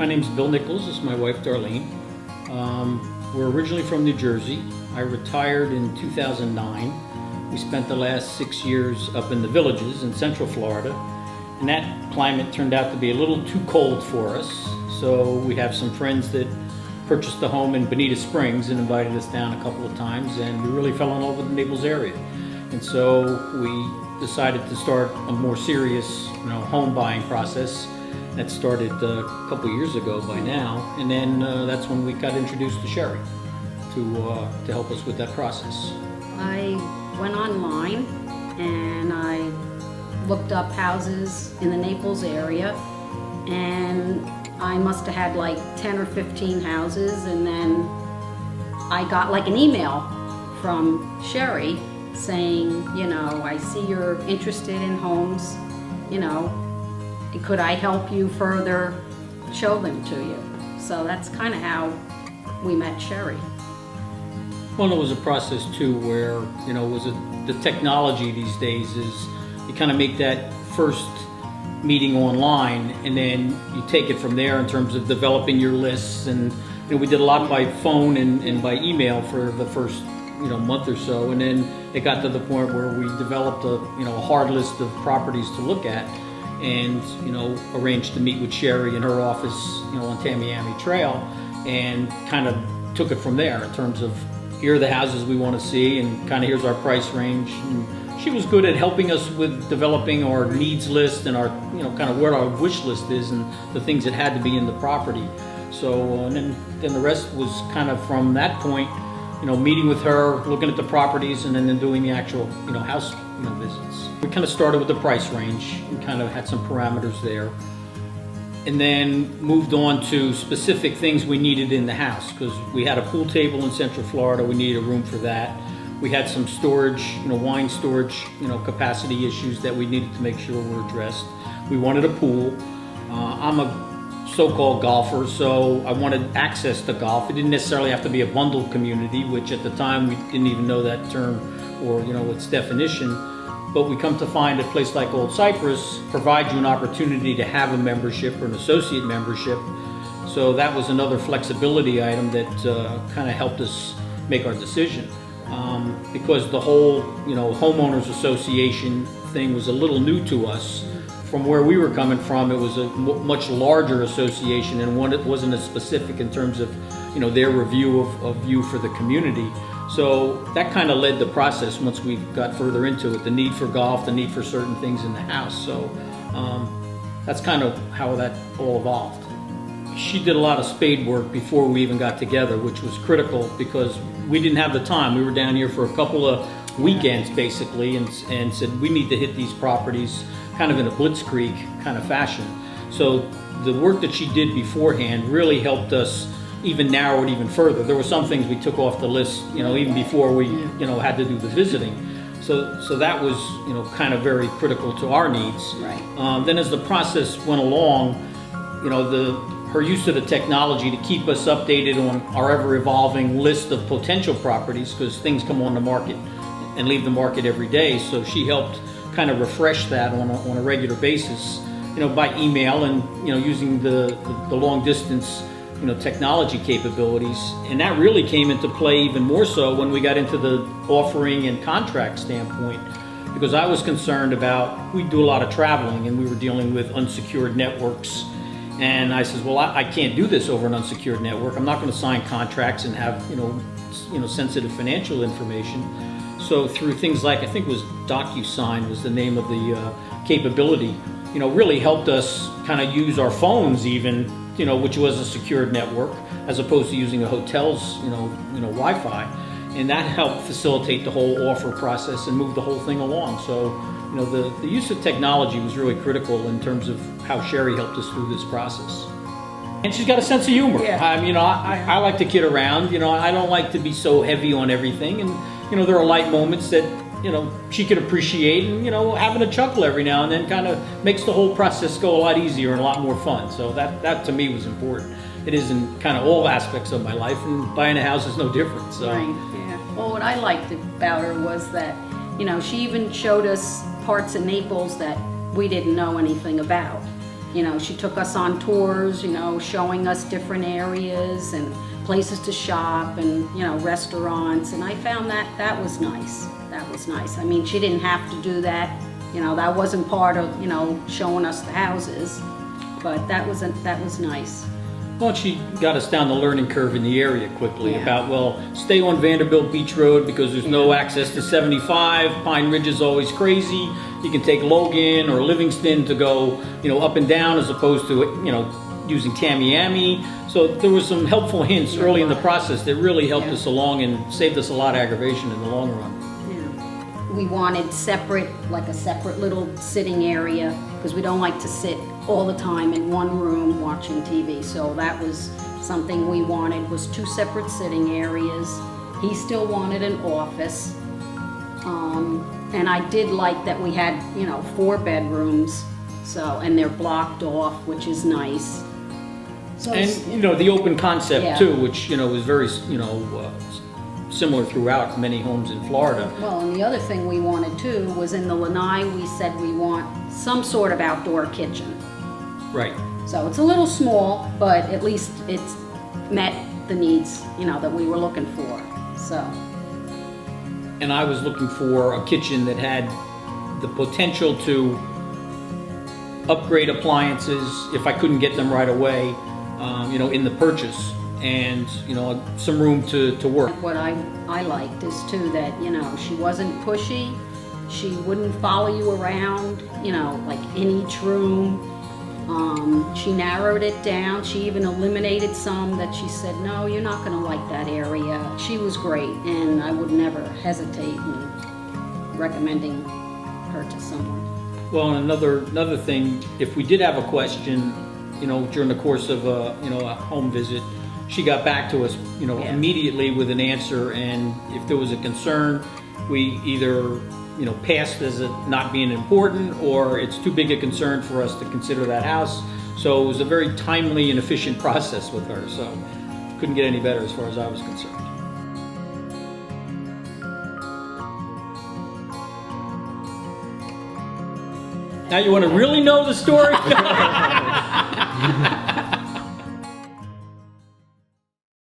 My name's Bill Nichols. This is my wife, Darlene. We're originally from New Jersey. I retired in 2009. We spent the last 6 years up in the Villages in Central Florida, and that climate turned out to be a little too cold for us. So we have some friends that purchased a home in Bonita Springs and invited us down a couple of times, and we really fell in love with the Naples area. And so we decided to start a more serious, home buying process. That started a couple years ago by now, and then that's when we got introduced to Sheri to help us with that process. I went online and I looked up houses in the Naples area, and I must have had like 10 or 15 houses, and then I got like an email from Sheri saying, I see you're interested in homes, could I help you further show them to you? So that's kind of how we met Sheri. Well, it was a process too where, the technology these days is you kind of make that first meeting online, and then you take it from there in terms of developing your lists. And we did a lot by phone and by email for the first month or so, and then it got to the point where we developed a hard list of properties to look at, and arranged to meet with Sheri in her office on Tamiami Trail, and kind of took it from there in terms of here are the houses we want to see, and kind of here's our price range. And she was good at helping us with developing our needs list and our kind of where our wish list is and the things that had to be in the property. So and then the rest was kind of from that point, meeting with her, looking at the properties, and then doing the actual house visits. We kind of started with the price range and kind of had some parameters there, and then moved on to specific things we needed in the house, because we had a pool table in Central Florida. We needed a room for that. We had some storage, wine storage, capacity issues that we needed to make sure were addressed. We wanted a pool. I'm a so-called golfer, so I wanted access to golf. It didn't necessarily have to be a bundled community, which at the time we didn't even know that term or its definition. But we come to find a place like Old Cypress provides you an opportunity to have a membership or an associate membership. So that was another flexibility item that kind of helped us make our decision. Because the whole homeowners association thing was a little new to us. From where we were coming from, it was a much larger association, and one, it wasn't as specific in terms of their review of you for the community. So that kind of led the process once we got further into it, the need for golf, the need for certain things in the house. So that's kind of how that all evolved. She did a lot of spade work before we even got together, which was critical because we didn't have the time. We were down here for a couple of weekends basically, and said we need to hit these properties kind of in a blitzkrieg kind of fashion. So the work that she did beforehand really helped us even narrow it even further. There were some things we took off the list, even before we, had to do the visiting. So that was, kind of very critical to our needs. Right. Then as the process went along, her use of the technology to keep us updated on our ever-evolving list of potential properties, because things come on the market and leave the market every day. So she helped kind of refresh that on a regular basis, by email and using the long distance technology capabilities. And that really came into play even more so when we got into the offering and contract standpoint, because I was concerned about, we do a lot of traveling and we were dealing with unsecured networks. And I said, well, I can't do this over an unsecured network. I'm not going to sign contracts and have sensitive financial information. So through things like, I think it was DocuSign was the name of the capability, really helped us kind of use our phones even, which was a secured network, as opposed to using a hotel's, Wi-Fi. And that helped facilitate the whole offer process and move the whole thing along. So, the use of technology was really critical in terms of how Sheri helped us through this process. And she's got a sense of humor. Yeah. I like to kid around. I don't like to be so heavy on everything. And, there are light moments that, she could appreciate, and, having a chuckle every now and then kind of makes the whole process go a lot easier and a lot more fun. So that to me was important. It is in kind of all aspects of my life, and buying a house is no different. So. Right, yeah. Well, what I liked about her was that, she even showed us parts of Naples that we didn't know anything about. You know, she took us on tours, you know, showing us different areas and places to shop and, you know, restaurants. And I found that was nice. That was nice. I mean, she didn't have to do that. You know, that wasn't part of, you know, showing us the houses. But that was nice. Well, she got us down the learning curve in the area quickly Yeah. about, well, stay on Vanderbilt Beach Road because there's no access to 75. Pine Ridge is always crazy. You can take Logan or Livingston to go, you know, up and down as opposed to, you know, using Tamiami. So there was some helpful hints early in the process that really helped us along and saved us a lot of aggravation in the long run. Yeah. We wanted like a separate little sitting area because we don't like to sit all the time in one room watching TV. So that was something we wanted, was 2 separate sitting areas. He still wanted an office. And I did like that we had, you know, 4 bedrooms. So, and they're blocked off, which is nice. So, And, you know, the open concept Yeah. too, which, you know, is very, you know, similar throughout many homes in Florida. well, and the other thing we wanted too was in the lanai, we said we want some sort of outdoor kitchen. Right. So it's a little small, but at least it's met the needs, you know, that we were looking for. So, And I was looking for a kitchen that had the potential to upgrade appliances if I couldn't get them right away, you know, in the purchase, and, you know, some room to work. what I liked is too that, you know, she wasn't pushy. She wouldn't follow you around, you know, like in each room. She narrowed it down. She even eliminated some that she said, no, you're not going to like that area. She was great, and I would never hesitate in recommending her to someone. Well, and another thing, if we did have a question, you know, during the course of a, you know, a home visit, she got back to us, you know, Yeah. immediately with an answer. And if there was a concern, we either, you know, passed as it not being important, or it's too big a concern for us to consider that house. So it was a very timely and efficient process with her. So couldn't get any better as far as I was concerned. Now you want to really know the story?